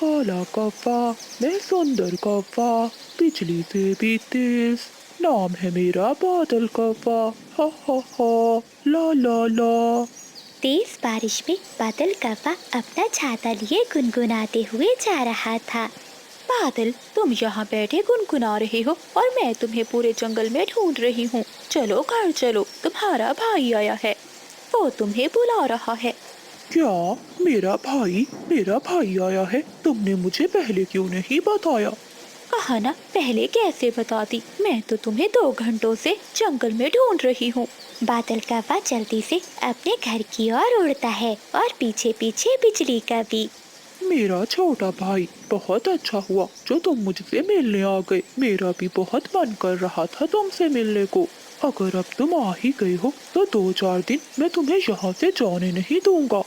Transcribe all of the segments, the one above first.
काला कौवा मैं सुंदर कौवा बिजली से भी तेज नाम है मेरा बादल कौवा हा ला ला ला। तेज बारिश में बादल कौवा अपना छाता लिए गुनगुनाते हुए जा रहा था। बादल, तुम यहाँ बैठे गुनगुना रहे हो और मैं तुम्हें पूरे जंगल में ढूंढ रही हूँ। चलो घर चलो, तुम्हारा भाई आया है, वो तुम्हें बुला रहा है। क्या मेरा भाई आया है? तुमने मुझे पहले क्यों नहीं बताया? कहा ना पहले कैसे बताती, मैं तो तुम्हें 2 घंटों से जंगल में ढूंढ रही हूँ। बादल कौवा जल्दी से अपने घर की ओर उड़ता है और पीछे पीछे बिजली का भी। मेरा छोटा भाई, बहुत अच्छा हुआ जो तुम मुझसे मिलने आ गए। मेरा भी बहुत मन कर रहा था तुमसे मिलने को। अगर अब तुम आ ही गए हो तो 2-4 दिन मैं तुम्हें यहाँ से जाने नहीं दूंगा।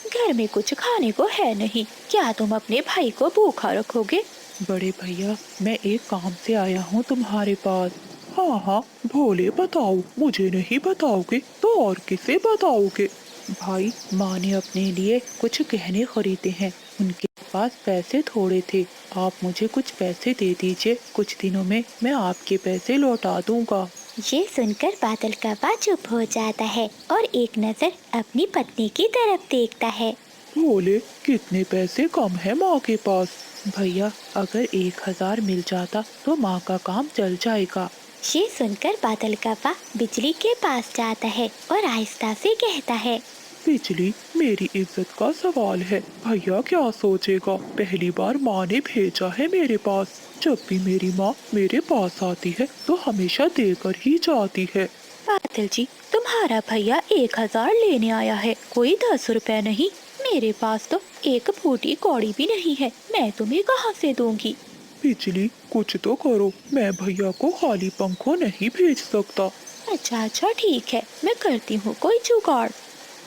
घर में कुछ खाने को है नहीं, क्या तुम अपने भाई को भूखा रखोगे? बड़े भैया, मैं एक काम से आया हूँ तुम्हारे पास। हाँ, भोले बताओ, मुझे नहीं बताओगे तो और किसे बताओगे? भाई, माँ ने अपने लिए कुछ गहने खरीदे हैं, उनके पास पैसे थोड़े थे। आप मुझे कुछ पैसे दे दीजिए, कुछ दिनों में मैं आपके पैसे लौटा दूंगा। ये सुनकर बादल कौवा चुप हो जाता है और एक नजर अपनी पत्नी की तरफ देखता है। भोले, कितने पैसे कम है माँ के पास? भैया, अगर 1000 मिल जाता तो माँ का काम चल जाएगा। ये सुनकर बादल कौवा बिजली के पास जाता है और आहिस्ता से कहता है, बिजली, मेरी इज्जत का सवाल है, भैया क्या सोचेगा? पहली बार माँ ने भेजा है मेरे पास। जब भी मेरी माँ मेरे पास आती है तो हमेशा देकर ही जाती है। बादल जी, तुम्हारा भैया 1000 लेने आया है, कोई 10 रुपए नहीं। मेरे पास तो एक फूटी कौड़ी भी नहीं है, मैं तुम्हें कहाँ से दूंगी? बिजली, कुछ तो करो, मैं भैया को खाली पंखों नहीं भेज सकता। अच्छा ठीक है, मैं करती हूँ कोई जुगाड़।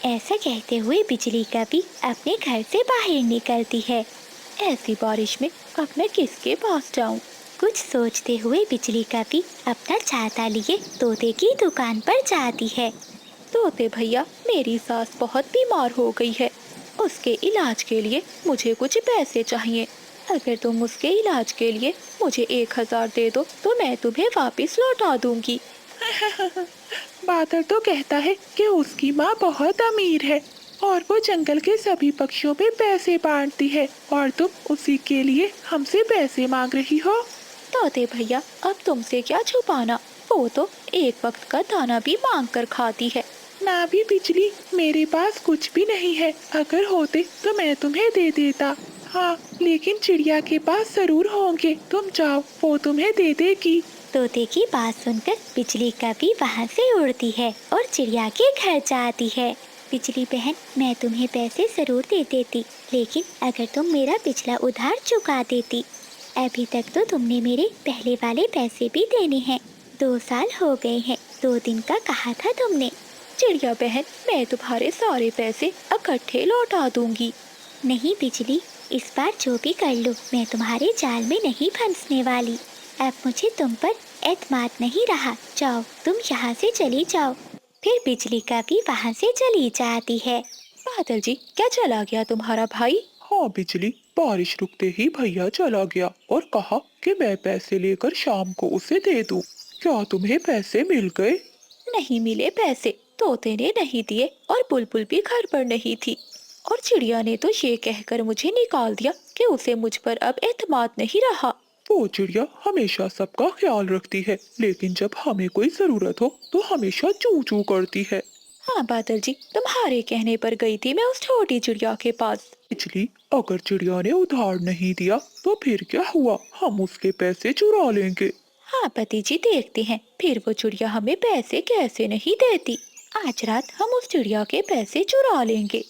ऐसा कहते हुए बिजली का भी अपने घर से बाहर निकलती है। ऐसी बारिश में अब मैं किसके पास जाऊँ? कुछ सोचते हुए बिजली का भी अपना छाता लिए तोते की दुकान पर जाती है। तोते भैया, मेरी सास बहुत बीमार हो गई है, उसके इलाज के लिए मुझे कुछ पैसे चाहिए। अगर तुम उसके इलाज के लिए मुझे 1000 दे दो तो मैं तुम्हें वापस लौटा दूंगी। बादल तो कहता है कि उसकी माँ बहुत अमीर है और वो जंगल के सभी पक्षियों पे पैसे बांटती है और तुम उसी के लिए हमसे पैसे मांग रही हो। तोते भैया, अब तुमसे क्या छुपाना, वो तो एक वक्त का दाना भी मांग कर खाती है। ना भी बिजली, मेरे पास कुछ भी नहीं है, अगर होते तो मैं तुम्हें दे देता। हाँ, लेकिन चिड़िया के पास जरूर होंगे, तुम जाओ, वो तुम्हें दे देगी। तोते की बात सुनकर बिजली का भी वहाँ से उड़ती है और चिड़िया के घर जाती है। बिजली बहन, मैं तुम्हें पैसे जरूर दे देती, लेकिन अगर तुम मेरा पिछला उधार चुका देती। अभी तक तो तुमने मेरे पहले वाले पैसे भी देने हैं। 2 साल हो गए हैं, 2 दिन का कहा था तुमने। चिड़िया बहन, मैं तुम्हारे सारे पैसे इकट्ठे लौटा दूंगी। नहीं बिजली, इस बार जो भी कर लो, मैं तुम्हारे जाल में नहीं फंसने वाली। अब मुझे तुम पर एतमाद नहीं रहा, जाओ, तुम यहाँ से चली जाओ। फिर बिजली का भी वहाँ से चली जाती है। बादल जी, क्या चला गया तुम्हारा भाई? हाँ बिजली, बारिश रुकते ही भैया चला गया और कहा कि मैं पैसे लेकर शाम को उसे दे दूं। क्या तुम्हें पैसे मिल गए? नहीं मिले पैसे, तोते ने नहीं दिए और बुलबुल भी घर पर नहीं थी, और चिड़िया ने तो ये कहकर मुझे निकाल दिया कि उसे मुझ पर अब एतमाद नहीं रहा। वो चिड़िया हमेशा सबका ख्याल रखती है, लेकिन जब हमें कोई जरूरत हो तो हमेशा चू चू करती है। हाँ बादल जी, तुम्हारे कहने पर गई थी मैं उस छोटी चिड़िया के पास। बिजली, अगर चिड़िया ने उधार नहीं दिया तो फिर क्या हुआ? हम उसके पैसे चुरा लेंगे। हाँ पति जी, देखते हैं फिर वो चिड़िया हमें पैसे कैसे नहीं देती। आज रात हम उस चिड़िया के पैसे चुरा लेंगे।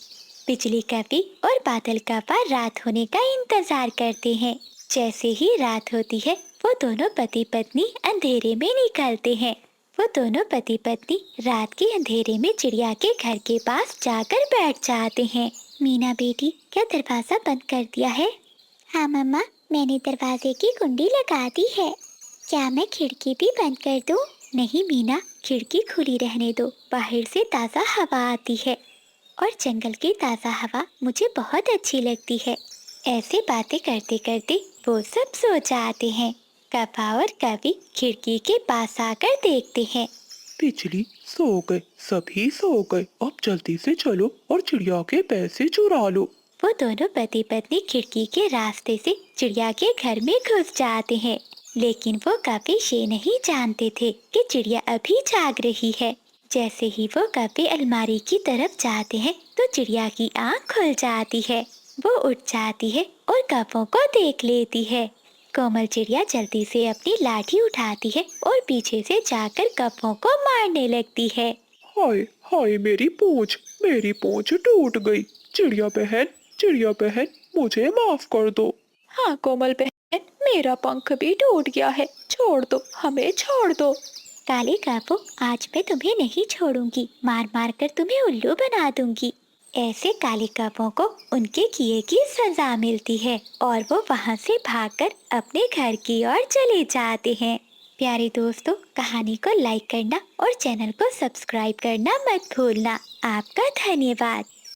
बिजली का भी और बादल का पार रात होने का इंतजार करते हैं। जैसे ही रात होती है, वो दोनों पति पत्नी अंधेरे में निकलते हैं। वो दोनों पति पत्नी रात के अंधेरे में चिड़िया के घर के पास जाकर बैठ जाते हैं। मीना बेटी, क्या दरवाजा बंद कर दिया है? हाँ मम्मा, मैंने दरवाजे की कुंडी लगा दी है। क्या मैं खिड़की भी बंद कर दूं? नहीं मीना, खिड़की खुली रहने दो, बाहर से ताज़ा हवा आती है और जंगल की ताज़ा हवा मुझे बहुत अच्छी लगती है। ऐसे बातें करते करते वो सब सो जाते हैं। कप्पा और कवि खिड़की के पास आकर देखते हैं। बिजली सो गए, सभी सो गए। अब जल्दी से चलो और चिड़िया के पैसे चुरा लो। वो दोनों पति पत्नी खिड़की के रास्ते से चिड़िया के घर में घुस जाते हैं, लेकिन वो कभी ये नहीं जानते थे कि चिड़िया अभी जाग रही है। जैसे ही वो कभी अलमारी की तरफ जाते हैं तो चिड़िया की आंख खुल जाती है। वो उठ जाती है और कप्पों को देख लेती है। कोमल चिड़िया जल्दी से अपनी लाठी उठाती है और पीछे से जाकर कप्पों को मारने लगती है। हाय हाय, मेरी पूंछ टूट गई। चिड़िया बहन, मुझे माफ कर दो। हाँ कोमल बहन, मेरा पंख भी टूट गया है, छोड़ दो, हमें छोड़ दो। काले कप्पो, आज मैं तुम्हें नहीं छोड़ूंगी, मार मार कर तुम्हें उल्लू बना दूंगी। ऐसे काले कप्पों को उनके किए की सजा मिलती है और वो वहाँ से भागकर अपने घर की ओर चले जाते हैं। प्यारे दोस्तों, कहानी को लाइक करना और चैनल को सब्सक्राइब करना मत भूलना। आपका धन्यवाद।